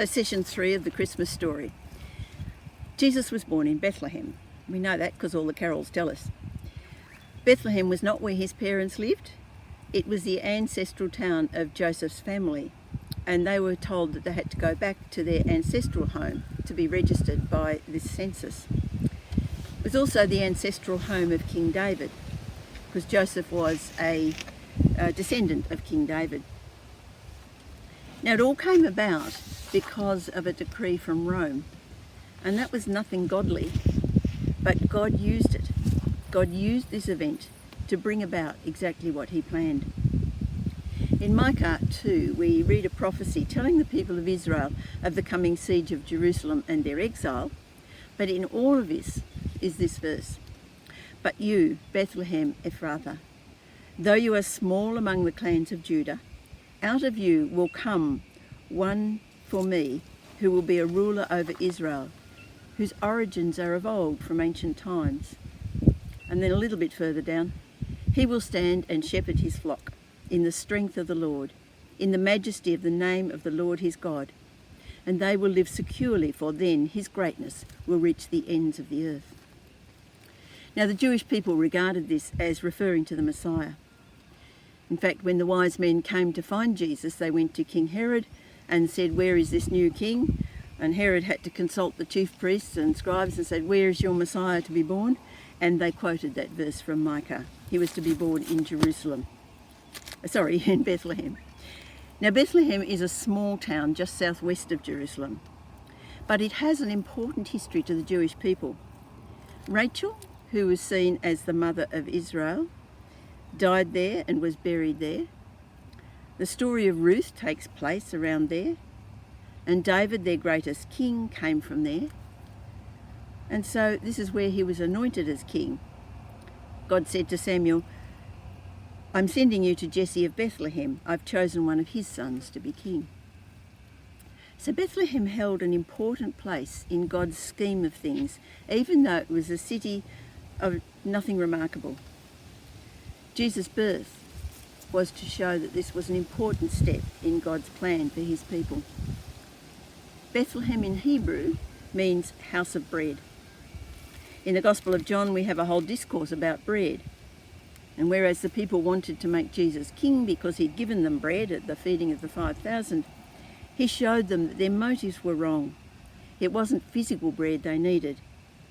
So session 3 of the Christmas story. Jesus was born in Bethlehem. We know that because all the carols tell us. Bethlehem was not where his parents lived. It was the ancestral town of Joseph's family, and they were told that they had to go back to their ancestral home to be registered by this census. It was also the ancestral home of King David, because Joseph was a descendant of King David. Now it all came about because of a decree from Rome, and that was nothing godly, but God used it. God used this event to bring about exactly what he planned. In Micah 2, we read a prophecy telling the people of Israel of the coming siege of Jerusalem and their exile, but in all of this is this verse: "But you, Bethlehem Ephrathah, though you are small among the clans of Judah, out of you will come one for me who will be a ruler over Israel, whose origins are of old from ancient times." And then a little bit further down, "He will stand and shepherd his flock in the strength of the Lord, in the majesty of the name of the Lord his God. And they will live securely, for then his greatness will reach the ends of the earth." Now the Jewish people regarded this as referring to the Messiah. In fact, when the wise men came to find Jesus, they went to King Herod and said, "Where is this new king?" And Herod had to consult the chief priests and scribes and said, "Where is your Messiah to be born?" And they quoted that verse from Micah. He was to be born in in Bethlehem. Now Bethlehem is a small town just southwest of Jerusalem, but it has an important history to the Jewish people. Rachel, who was seen as the mother of Israel, died there and was buried there. The story of Ruth takes place around there, and David, their greatest king, came from there. And so this is where he was anointed as king. God said to Samuel, "I'm sending you to Jesse of Bethlehem. I've chosen one of his sons to be king." So Bethlehem held an important place in God's scheme of things, even though it was a city of nothing remarkable. Jesus' birth was to show that this was an important step in God's plan for his people. Bethlehem in Hebrew means house of bread. In the Gospel of John, we have a whole discourse about bread. And whereas the people wanted to make Jesus king because he'd given them bread at the feeding of the 5,000, he showed them that their motives were wrong. It wasn't physical bread they needed.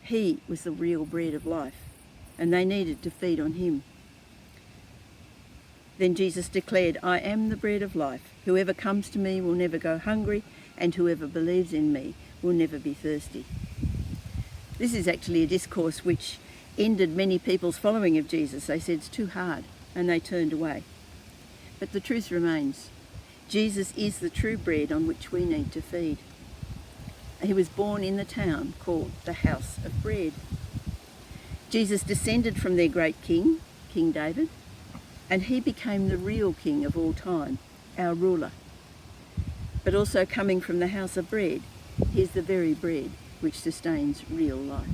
He was the real bread of life, and they needed to feed on him. Then Jesus declared, "I am the bread of life. Whoever comes to me will never go hungry, and whoever believes in me will never be thirsty." This is actually a discourse which ended many people's following of Jesus. They said it's too hard, and they turned away. But the truth remains. Jesus is the true bread on which we need to feed. He was born in the town called the House of Bread. Jesus descended from their great king, King David, and he became the real king of all time, our ruler. But also coming from the house of bread, he's the very bread which sustains real life.